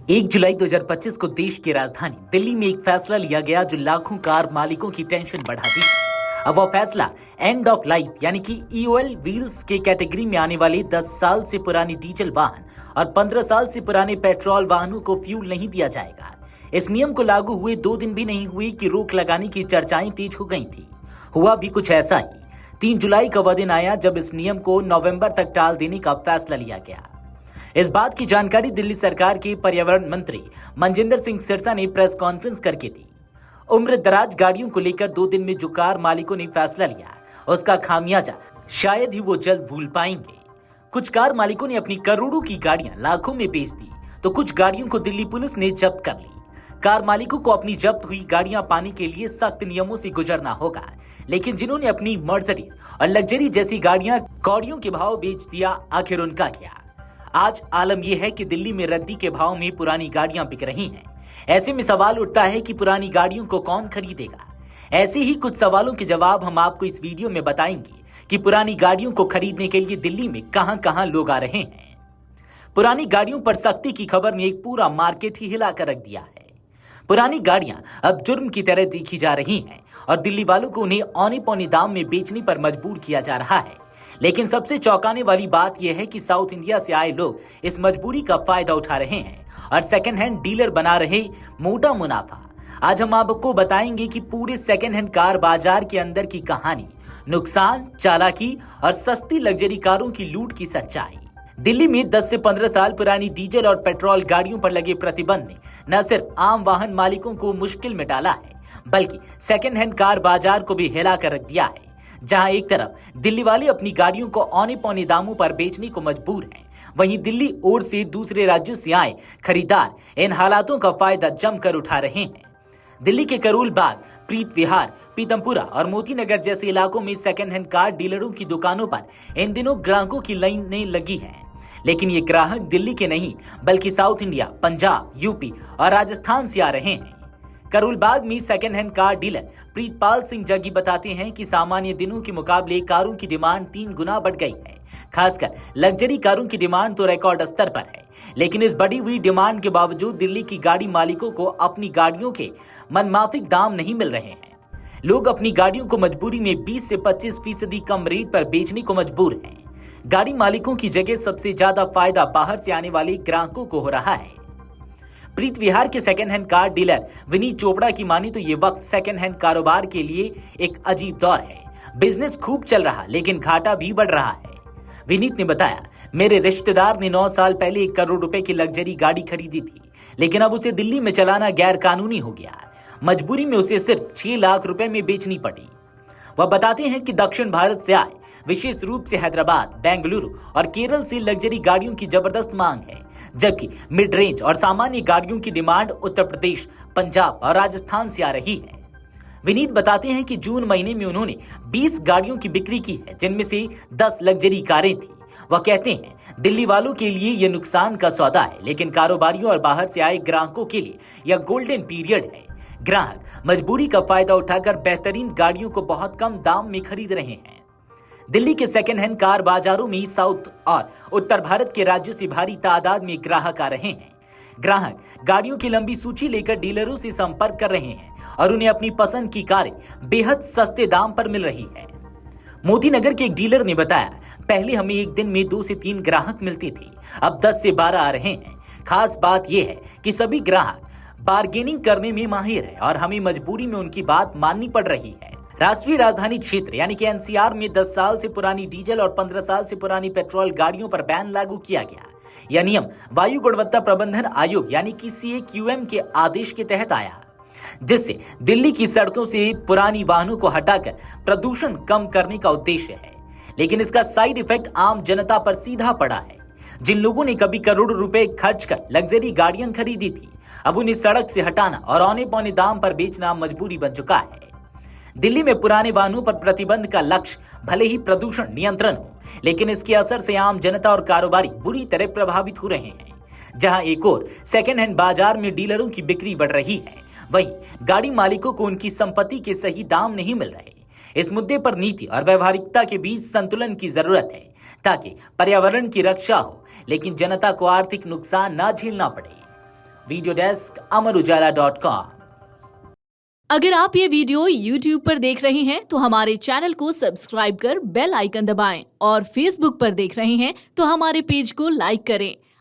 1 जुलाई 2025 को देश की राजधानी दिल्ली में एक फैसला लिया गया जो लाखों कार मालिकों की टेंशन बढ़ा दी। अब वह फैसला एंड ऑफ लाइफ यानी कि ईओएल व्हील्स के कैटेगरी में आने वाले 10 साल से पुरानी डीजल वाहन और 15 साल से पुराने पेट्रोल वाहनों को फ्यूल नहीं दिया जाएगा। इस नियम को लागू हुए 2 दिन भी नहीं हुए कि रोक लगाने की चर्चाएं तेज हो गई थी। हुआ भी कुछ ऐसा ही। 3 जुलाई का वह दिन आया जब इस नियम को नवंबर तक टाल देने का फैसला लिया गया। इस बात की जानकारी दिल्ली सरकार के पर्यावरण मंत्री मनजिंदर सिंह सिरसा ने प्रेस कॉन्फ्रेंस करके दी। उम्र दराज गाड़ियों को लेकर 2 दिन में जो कार मालिकों ने फैसला लिया, उसका खामियाजा शायद ही वो जल्द भूल पाएंगे। कुछ कार मालिकों ने अपनी करोड़ों की गाड़ियां लाखों में बेच दी, तो कुछ गाड़ियों को दिल्ली पुलिस ने जब्त कर ली। कार मालिकों को अपनी जब्त हुई गाड़ियां पाने के लिए सख्त नियमों से गुजरना होगा, लेकिन जिन्होंने अपनी मर्सिडीज और लग्जरी जैसी गाड़ियां कौड़ियों के भाव बेच दिया, आखिर उनका क्या? आज आलम यह है कि दिल्ली में रद्दी के भाव में पुरानी गाड़ियां बिक रही हैं। ऐसे में सवाल उठता है कि पुरानी गाड़ियों को कौन खरीदेगा। ऐसे ही कुछ सवालों के जवाब हम आपको इस वीडियो में बताएंगे कि पुरानी गाड़ियों को खरीदने के लिए दिल्ली में कहां-कहां लोग आ रहे हैं। पुरानी गाड़ियों पर सख्ती की खबर ने एक पूरा मार्केट ही हिलाकर रख दिया है। पुरानी गाड़ियां अब जुर्म की तरह देखी जा रही हैं और दिल्ली वालों को उन्हें औने पौने दाम में बेचने पर मजबूर किया जा रहा है। लेकिन सबसे चौंकाने वाली बात यह है कि साउथ इंडिया से आए लोग इस मजबूरी का फायदा उठा रहे हैं और सेकंड हैंड डीलर बना रहे मोटा मुनाफा। आज हम आपको बताएंगे कि पूरे सेकंड हैंड कार बाजार के अंदर की कहानी, नुकसान, चालाकी और सस्ती लग्जरी कारों की लूट की सच्चाई। दिल्ली में 10 से 15 साल पुरानी डीजल और पेट्रोल गाड़ियों पर लगे प्रतिबंध ने न सिर्फ आम वाहन मालिकों को मुश्किल में डाला है, बल्कि सेकंड हैंड कार बाजार को भी हिला कर रख दिया है। जहां एक तरफ दिल्ली वाले अपनी गाड़ियों को औने पौने दामों पर बेचने को मजबूर हैं, वहीं दिल्ली ओर से दूसरे राज्यों से आए खरीदार इन हालातों का फायदा जमकर उठा रहे हैं। दिल्ली के करोल बाग, प्रीत विहार, पीतमपुरा और मोती नगर जैसे इलाकों में सेकंड हैंड कार डीलरों की दुकानों पर इन दिनों ग्राहकों की लाइनें लगी हैं। लेकिन ये ग्राहक दिल्ली के नहीं, बल्कि साउथ इंडिया, पंजाब, यूपी और राजस्थान से आ रहे हैं। करोल बाग में second hand car dealer Pritpal Singh Jaggi बताते हैं कि सामान्य दिनों के मुकाबले कारों की डिमांड 3 गुना बढ़ गई है। खासकर लग्जरी कारों की डिमांड तो रिकॉर्ड स्तर पर है। लेकिन इस बढ़ी हुई डिमांड के बावजूद दिल्ली की गाड़ी मालिकों को अपनी गाड़ियों के मनमाफिक दाम नहीं मिल रहे हैं। लोग अपनी गाड़ियों को मजबूरी में 20 से 25% कम रेट पर बेचने को मजबूर हैं। गाड़ी मालिकों की जगह सबसे ज्यादा फायदा बाहर से आने वाले ग्राहकों को हो रहा है। प्रीत विहार के second hand car dealer Vineet Chopra की मानी तो ये वक्त सेकंड हैंड कारोबार के लिए एक अजीब दौर है। बिजनेस खूब चल रहा, लेकिन घाटा भी बढ़ रहा है। विनीत ने बताया, मेरे रिश्तेदार ने 9 साल पहले 1 करोड़ रुपए की लग्जरी गाड़ी खरीदी थी, लेकिन अब उसे दिल्ली में चलाना गैर कानूनी हो गया। मजबूरी में उसे सिर्फ 6 लाख रुपए में बेचनी पड़ी। वह बताते हैं कि दक्षिण भारत से आए, विशेष रूप से हैदराबाद, बेंगलुरु और केरल से लग्जरी गाड़ियों की जबरदस्त मांग है, जबकि मिड रेंज और सामान्य गाड़ियों की डिमांड उत्तर प्रदेश, पंजाब और राजस्थान से आ रही है। विनीत बताते हैं कि जून महीने में उन्होंने 20 गाड़ियों की बिक्री की है, जिनमें से 10 लग्जरी कारें थी। वह कहते हैं, दिल्ली वालों के लिए यह नुकसान का सौदा है, लेकिन कारोबारियों और बाहर से आए ग्राहकों के लिए यह गोल्डन पीरियड है। ग्राहक मजबूरी का फायदा उठाकर बेहतरीन गाड़ियों को बहुत कम दाम में खरीद रहे हैं। दिल्ली के सेकंड हैंड कार बाजारों में साउथ और उत्तर भारत के राज्यों से भारी तादाद में ग्राहक आ रहे हैं। ग्राहक गाड़ियों की लंबी सूची लेकर डीलरों से संपर्क कर रहे हैं और उन्हें अपनी पसंद की कारें बेहद सस्ते दाम पर मिल रही है। मोती नगर के एक डीलर ने बताया, पहले हमें एक दिन में 2 से 3 ग्राहक मिलते थे, अब 10 से 12 आ रहे हैं। खास बात यह है कि सभी ग्राहक बार्गेनिंग करने में माहिर है और हमें मजबूरी में उनकी बात माननी पड़ रही है। राष्ट्रीय राजधानी क्षेत्र यानी कि एनसीआर में 10 साल से पुरानी डीजल और 15 साल से पुरानी पेट्रोल गाड़ियों पर बैन लागू किया गया। यह नियम वायु गुणवत्ता प्रबंधन आयोग यानी कि सीएक्यूएम के आदेश के तहत आया, जिससे दिल्ली की सड़कों से पुरानी वाहनों को हटाकर प्रदूषण कम करने का उद्देश्य है। लेकिन इसका साइड इफेक्ट आम जनता पर सीधा पड़ा है। जिन लोगों ने कभी करोड़ों रुपए खर्च कर लग्जरी गाड़ियां खरीदी थी, अब उन्हें सड़क से हटाना और औने पौने दाम पर बेचना मजबूरी बन चुका है। दिल्ली में पुराने वाहनों पर प्रतिबंध का लक्ष्य भले ही प्रदूषण नियंत्रण हो, लेकिन इसके असर से आम जनता और कारोबारी बुरी तरह प्रभावित हो रहे हैं। जहां एक और सेकंड हैंड बाजार में डीलरों की बिक्री बढ़ रही है, वहीं गाड़ी मालिकों को उनकी संपत्ति के सही दाम नहीं मिल रहे। इस मुद्दे पर नीति और व्यवहारिकता के बीच संतुलन की जरूरत है, ताकि पर्यावरण की रक्षा हो, लेकिन जनता को आर्थिक नुकसान न झेलना पड़े। Video desk amarujala.com। अगर आप ये वीडियो YouTube पर देख रहे हैं तो हमारे चैनल को सब्सक्राइब कर बेल आइकन दबाएं और Facebook पर देख रहे हैं तो हमारे पेज को लाइक करें।